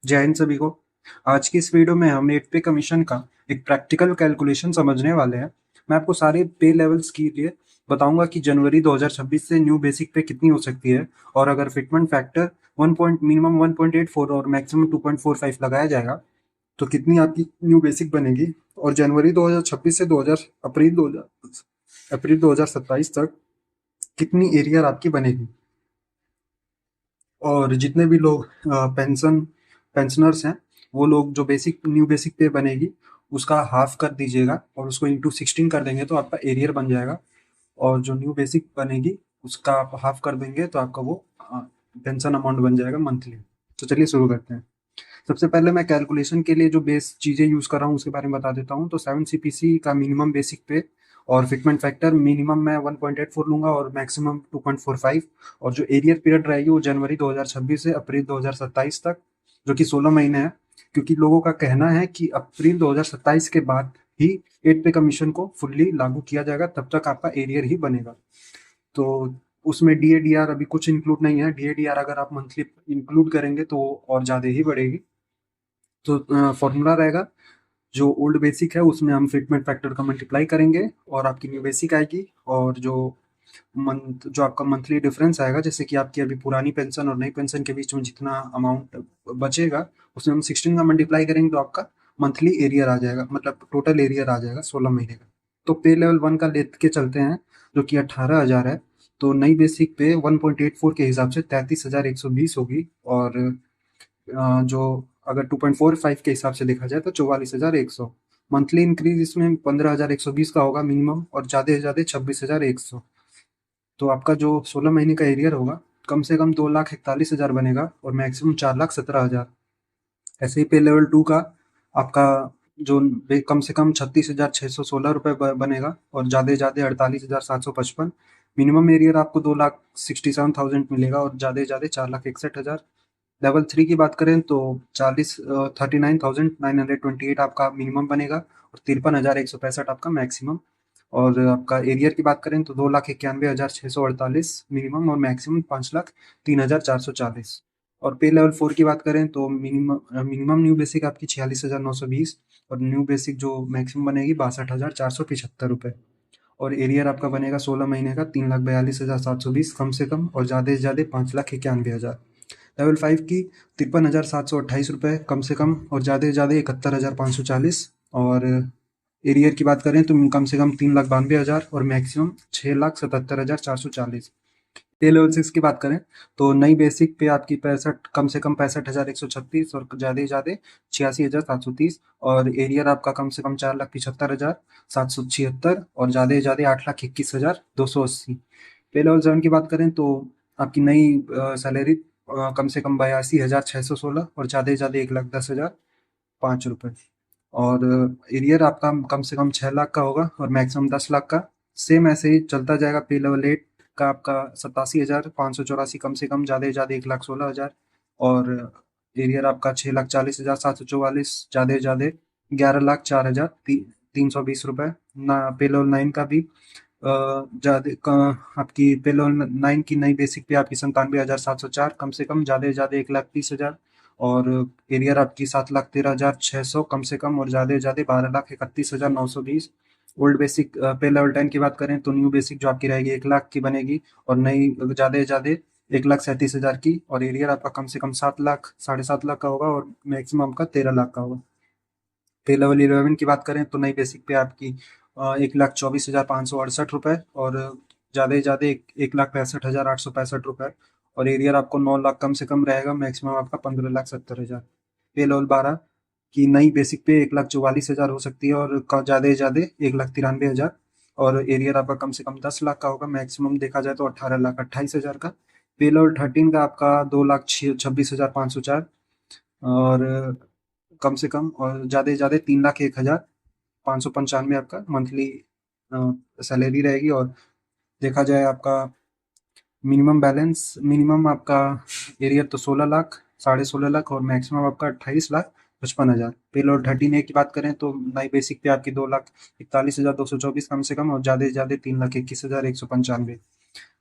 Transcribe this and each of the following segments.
जय हिंद सभी को। आज की इस वीडियो में हम 8 पे कमीशन का एक प्रैक्टिकल कैलकुलेशन समझने वाले हैं। मैं आपको सारे पे लेवल्स के लिए बताऊंगा कि जनवरी 2026 से न्यू बेसिक पे कितनी हो सकती है, और अगर फिटमेंट फैक्टर 1 पॉइंट मिनिमम 1.84 और मैक्सिमम 2.45 लगाया जाएगा तो कितनी आपकी न्यू बेसिक बनेगी, और जनवरी 2026 से 2000 अप्रैल 2027 तक कितनी एरियर आपकी बनेगी। और जितने भी लोग पेंशनर्स हैं, वो लोग जो न्यू बेसिक पे बनेगी उसका हाफ कर दीजिएगा और उसको इंटू 16 कर देंगे तो आपका एरियर बन जाएगा। और जो न्यू बेसिक बनेगी उसका आप हाफ कर देंगे तो आपका वो पेंशन अमाउंट बन जाएगा मंथली। तो चलिए शुरू करते हैं। सबसे पहले मैं कैलकुलेशन के लिए जो बेस चीज़ें यूज़ कर रहा हूँ उसके बारे में बता देता हूँ। तो 7 CPC का मिनिमम बेसिक पे और फिटमेंट फैक्टर मिनिमम मैं 1.84 लूंगा और मैक्सिमम 2.45। और जो एरियर पीरियड रहेगी वो जनवरी 2026 से अप्रैल 2027 तक, जो कि 16 महीने है। क्योंकि लोगों का कहना है कि अप्रैल 2027 के बाद ही 8 पे कमीशन को फुल्ली लागू किया जाएगा, तब तक आपका एरियर ही बनेगा। तो उसमें DADR अभी कुछ इंक्लूड नहीं है। DADR अगर आप मंथली इंक्लूड करेंगे तो और ज़्यादा ही बढ़ेगी। तो फॉर्मूला रहेगा, जो ओल्ड बेसिक है उसमें हम फिटमेंट फैक्टर का मल्टीप्लाई करेंगे और आपकी न्यू बेसिक आएगी। और जो आपका मंथली डिफरेंस आएगा, जैसे कि आपकी अभी पुरानी पेंशन और नई पेंशन के बीच में जितना अमाउंट बचेगा उसमें हम 16 का मल्टीप्लाई करेंगे तो आपका मंथली एरियर आ जाएगा, मतलब टोटल एरियर आ जाएगा 16 महीने का। तो पे लेवल 1 का लेते के चलते हैं, जो कि 18,000 है। तो नई बेसिक पे 1.84 के हिसाब से 33,120 होगी। और जो अगर 2.45 के हिसाब से देखा जाए तो 44,100। मंथली इंक्रीज इसमें 15,120 का होगा मिनिमम, और ज़्यादा से ज़्यादा 26,100। तो आपका जो 16 महीने का एरियर होगा कम से कम 2,41,000 बनेगा और मैक्सिमम 4,17,000। ऐसे ही पे लेवल 2 का आपका जो कम से कम 36,616 रुपये बनेगा और ज़्यादा से ज़्यादा 48,755। मिनिमम एरियर आपको 2,67,000 मिलेगा और ज़्यादा से ज़्यादा 4,61,000। लेवल 3 की बात करें तो 39,928 आपका मिनिमम बनेगा और 53,165 आपका मैक्सिमम। और आपका एरियर की बात करें तो 2,91,648 मिनिमम और मैक्सिमम 5,03,440। और पे लेवल 4 की बात करें तो मिनिमम न्यू बेसिक आपकी 46,920 और न्यू बेसिक जो मैक्सिमम बनेगी 62,475 रुपये। और एरियर आपका बनेगा 16 महीने का 3,42,720 कम से कम, और ज़्यादा से ज़्यादा 5,91,000। लेवल 5 की 53,728 रुपये कम से कम और ज़्यादा से ज़्यादा 71,540। और एरियर की बात करें तो कम से कम 3,92,000 और मैक्सिमम 6,77,440। पे लेवल 6 की बात करें तो नई बेसिक पे आपकी 65 कम से कम 65,136 और ज़्यादा से ज़्यादा 86,730। और एरियर आपका कम से कम 4,75,776 और ज़्यादा से ज़्यादा 8,21,280। पे लेवल 7 की बात करें तो आपकी नई सैलरी कम से कम 82,616 और ज़्यादा से ज़्यादा 1,10,005 रुपये। और एरियर आपका कम से कम 6 लाख का होगा और मैक्सिमम 10 लाख का। सेम ऐसे ही चलता जाएगा। पे लेवल 8 का आपका 87,584 कम से कम, ज़्यादा से ज़्यादा 1,16,000। और एरियर आपका 6,40,744 ज़्यादा से ज़्यादा 11,04,320 रुपये ना। पे लेवल 9 का भी आपकी पे लेवल 9 की नई बेसिक पे आपकी 97,704 कम से कम, ज़्यादा से ज़्यादा 1,30,000। और एरियर आपकी 7,13,600 कम से कम और ज़्यादा से ज़्यादा 12,31,920। ओल्ड बेसिक पे लेवल 10 की बात करें तो न्यू बेसिक जो आपकी रहेगी 1 लाख की बनेगी और नई ज़्यादा से ज़्यादा 1,37,000 की। और एरियर आपका कम से कम 7 लाख 7.5 लाख का होगा और मैक्सिमम आपका 13 लाख का होगा। पे लेवल 11 की बात करें तो नई बेसिक पे आपकी 1,24,568 रुपये और ज़्यादा से ज़्यादा 1,65,865 रुपये। और एरियर आपको 9 लाख कम से कम रहेगा, मैक्सिमम आपका 15,70,000। पे लेवल 12 की नई बेसिक पे 1,44,000 हो सकती है और ज़्यादा से ज़्यादा 1,93,000। और एरियर आपका कम से कम 10 लाख का होगा, मैक्सिमम देखा जाए तो 18,28,000 का। पे लेवल 13 का आपका 2,26,504 और कम से कम और ज़्यादा से ज़्यादा 3,01,595 आपका मंथली सैलरी रहेगी। और देखा जाए आपका मिनिमम आपका एरियर तो 16 लाख 16.5 लाख और मैक्सिमम आपका 28,55,000। पे लेवल 13A की बात करें तो नई बेसिक पे आपकी 2,41,224 कम से कम और ज़्यादा से ज़्यादा 3,21,195।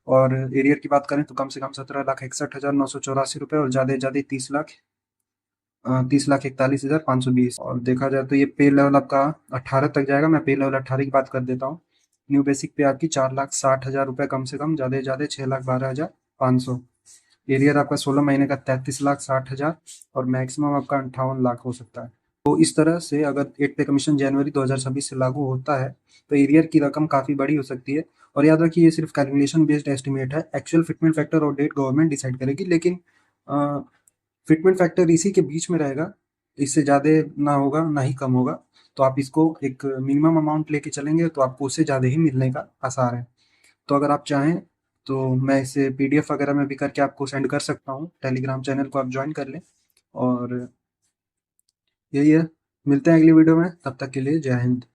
और एरियर की बात करें तो कम से कम 17,61,984 रुपये और ज़्यादा से ज़्यादा 30 लाख 30,41,520। और देखा जाए तो ये पे लेवल आपका 18 तक जाएगा। मैं पे लेवल 18 की बात कर देता हूँ। न्यू बेसिक पे आपकी 4,60,000 रुपये कम से कम, ज़्यादा से ज़्यादा 6,12,500। एरियर आपका 16 महीने का 33,60,000 और मैक्सिमम आपका 58 लाख हो सकता है। तो इस तरह से अगर 8 पे कमीशन जनवरी 2026 से लागू होता है तो एरियर की रकम काफ़ी बड़ी हो सकती है। और याद रखिए ये सिर्फ कैलकुलेशन बेस्ड एस्टिमेट है, एक्चुअल फिटमेंट फैक्टर और डेट गवर्नमेंट डिसाइड करेगी, लेकिन फिटमेंट फैक्टर इसी के बीच में रहेगा, इससे ज़्यादा ना होगा ना ही कम होगा। तो आप इसको एक मिनिमम अमाउंट लेके चलेंगे तो आपको उससे ज़्यादा ही मिलने का आसार है। तो अगर आप चाहें तो मैं इसे पीडीएफ वगैरह में भी करके आपको सेंड कर सकता हूँ, टेलीग्राम चैनल को आप ज्वाइन कर लें। और यही है, मिलते हैं अगली वीडियो में, तब तक के लिए जय हिंद।